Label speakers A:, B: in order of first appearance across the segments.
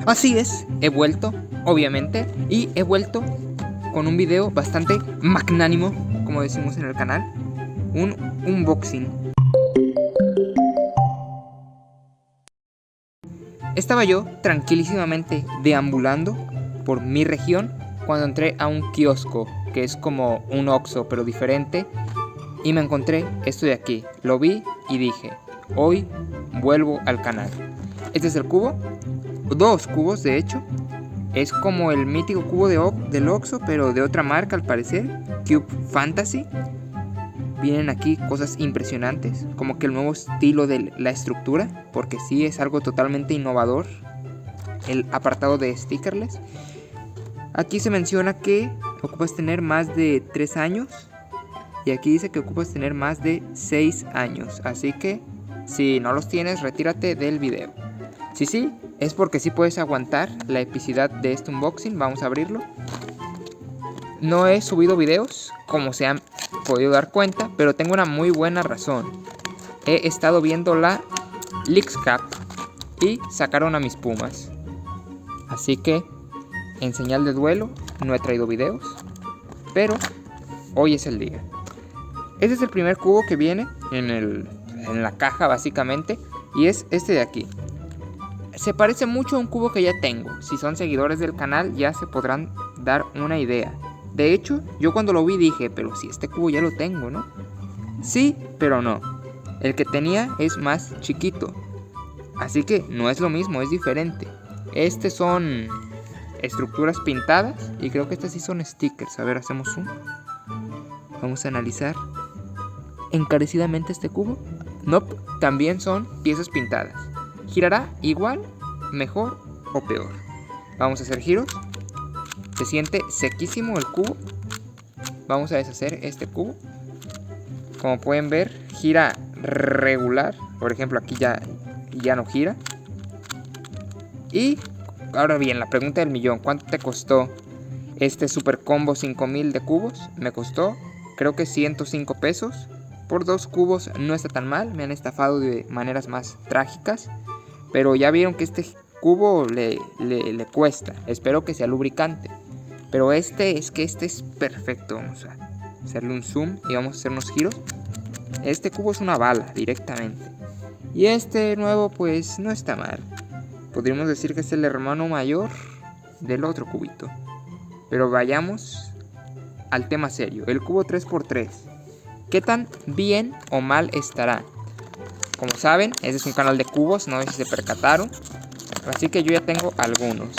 A: Así es, he vuelto, obviamente, y he vuelto con un video bastante magnánimo, como decimos en el canal, un unboxing. Estaba yo tranquilísimamente deambulando por mi región cuando entré a un kiosco, que es como un Oxxo pero diferente, y me encontré esto de aquí. Lo vi y dije, hoy vuelvo al canal. Este es el cubo, 2 cubos de hecho. Es como el mítico cubo del Oxxo, pero de otra marca al parecer, Cube Fantasy. Vienen aquí cosas impresionantes, como que el nuevo estilo de la estructura, porque sí es algo totalmente innovador, el apartado de stickerless. Aquí se menciona que ocupas tener más de 3 años, y aquí dice que ocupas tener más de 6 años, así que si no los tienes, retírate del video. Sí, es porque sí puedes aguantar la epicidad de este unboxing. Vamos a abrirlo. No he subido videos, como se han podido dar cuenta, pero tengo una muy buena razón. He estado viendo la Leagues Cup y sacaron a mis Pumas. Así que, en señal de duelo, no he traído videos, pero hoy es el día. Este es el primer cubo que viene en la caja básicamente, y es este de aquí. Se parece mucho a un cubo que ya tengo. Si son seguidores del canal ya se podrán dar una idea. De hecho, yo cuando lo vi dije, pero si este cubo ya lo tengo, ¿no? Sí, pero no. El que tenía es más chiquito. Así que no es lo mismo, es diferente. Estos son estructuras pintadas y creo que estas sí son stickers. A ver, hacemos zoom. Vamos a analizar encarecidamente este cubo. Nope, también son piezas pintadas. ¿Girará igual, mejor o peor? Vamos a hacer giros. Se siente sequísimo el cubo. Vamos a deshacer este cubo. Como pueden ver, gira regular. Por ejemplo, aquí ya no gira. Y ahora bien, la pregunta del millón. ¿Cuánto te costó este super combo 5000 de cubos? Me costó, creo que 105 pesos. Por 2 cubos no está tan mal. Me han estafado de maneras más trágicas. Pero ya vieron que este cubo le cuesta. Espero que sea lubricante. Pero este es perfecto. Vamos a hacerle un zoom y vamos a hacer unos giros. Este cubo es una bala directamente. Y este nuevo pues no está mal. Podríamos decir que es el hermano mayor del otro cubito. Pero vayamos al tema serio. El cubo 3x3. ¿Qué tan bien o mal estará? Como saben, este es un canal de cubos, no sé si se percataron. Así que yo ya tengo algunos.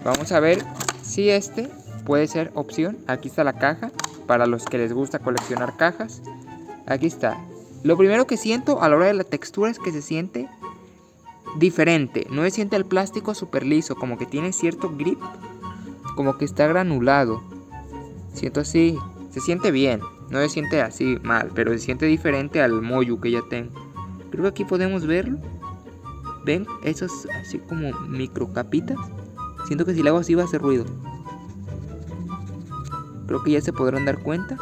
A: Vamos a ver si este puede ser opción. Aquí está la caja, para los que les gusta coleccionar cajas. Aquí está. Lo primero que siento a la hora de la textura es que se siente diferente. No se siente el plástico súper liso, como que tiene cierto grip. Como que está granulado. Siento así, se siente bien. No se siente así mal, pero se siente diferente al Moyu que ya tengo. Creo que aquí podemos verlo. ¿Ven? Esos así como micro capitas. Siento que si le hago así va a hacer ruido. Creo que ya se podrán dar cuenta.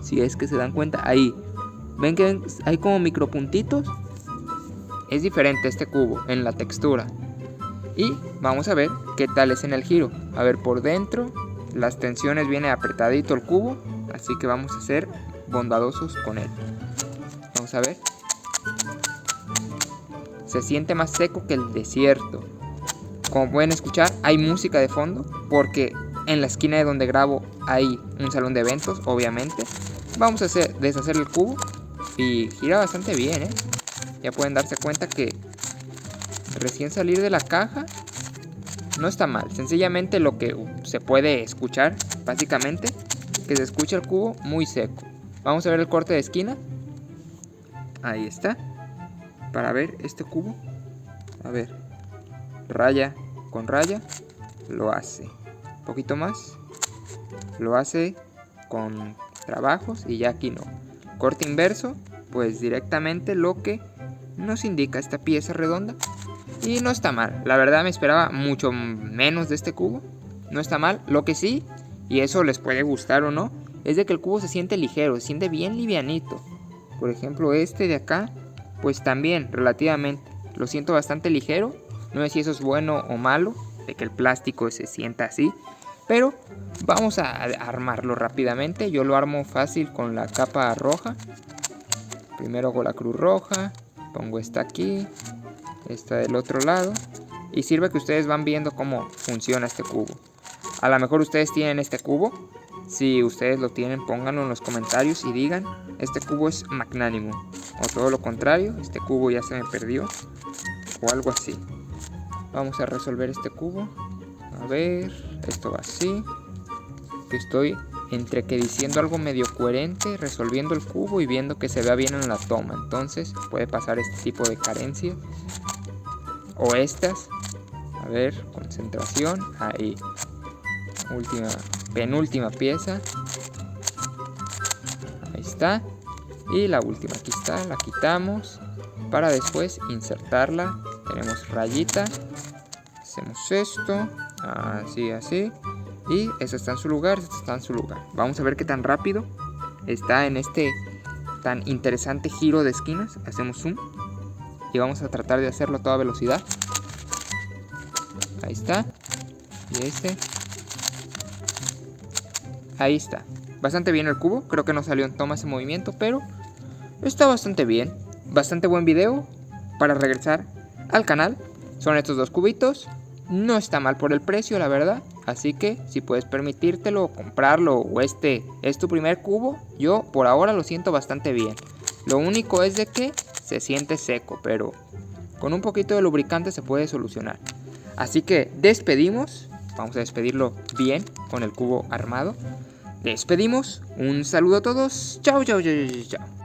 A: Si es que se dan cuenta. Ahí. ¿Ven que hay como micro puntitos? Es diferente este cubo en la textura. Y vamos a ver qué tal es en el giro. A ver, por dentro las tensiones viene apretadito el cubo. Así que vamos a ser bondadosos con él. Vamos a ver. Se siente más seco que el desierto. Como pueden escuchar, hay música de fondo, porque en la esquina de donde grabo hay un salón de eventos, obviamente. Vamos a deshacer el cubo y gira bastante bien, ¿eh? Ya pueden darse cuenta que recién salir de la caja no está mal. Sencillamente lo que se puede escuchar, básicamente, que se escucha el cubo muy seco. Vamos a ver el corte de esquina. Ahí está. Para ver este cubo, a ver, raya con raya, lo hace un poquito más, lo hace con trabajos y ya aquí no. Corte inverso, pues directamente lo que nos indica esta pieza redonda. Y no está mal, la verdad me esperaba mucho menos de este cubo. No está mal, lo que sí, y eso les puede gustar o no, es de que el cubo se siente ligero, se siente bien livianito. Por ejemplo este de acá, pues también relativamente lo siento bastante ligero. No sé si eso es bueno o malo, de que el plástico se sienta así, pero vamos a armarlo rápidamente. Yo lo armo fácil con la capa roja. Primero hago la cruz roja, pongo esta aquí, esta del otro lado, y sirve que ustedes van viendo cómo funciona este cubo. A lo mejor ustedes tienen este cubo. Si ustedes lo tienen, pónganlo en los comentarios y digan, este cubo es magnánimo, o todo lo contrario, este cubo ya se me perdió, o algo así. Vamos a resolver este cubo. A ver, esto va así. Que estoy entre que diciendo algo medio coherente, resolviendo el cubo y viendo que se vea bien en la toma. Entonces puede pasar este tipo de carencia. O estas. A ver, concentración. Ahí. Penúltima pieza. Ahí está. Y la última, aquí está, la quitamos. Para después insertarla. Tenemos rayita. Hacemos esto. Así, así. Y eso está en su lugar, esto está en su lugar. Vamos a ver qué tan rápido está en este tan interesante giro de esquinas. Hacemos zoom. Y vamos a tratar de hacerlo a toda velocidad. Ahí está. Y este. Ahí está. Bastante bien el cubo. Creo que no salió en toma ese movimiento, pero está bastante bien. Bastante buen video. Para regresar al canal, son estos dos cubitos. No está mal por el precio, la verdad. Así que si puedes permitírtelo, comprarlo, o este es tu primer cubo, yo por ahora lo siento bastante bien. Lo único es de que se siente seco, pero con un poquito de lubricante se puede solucionar. Así que despedimos. Vamos a despedirlo bien con el cubo armado. Despedimos. Un saludo a todos. Chao, chao, chao, chao, chao.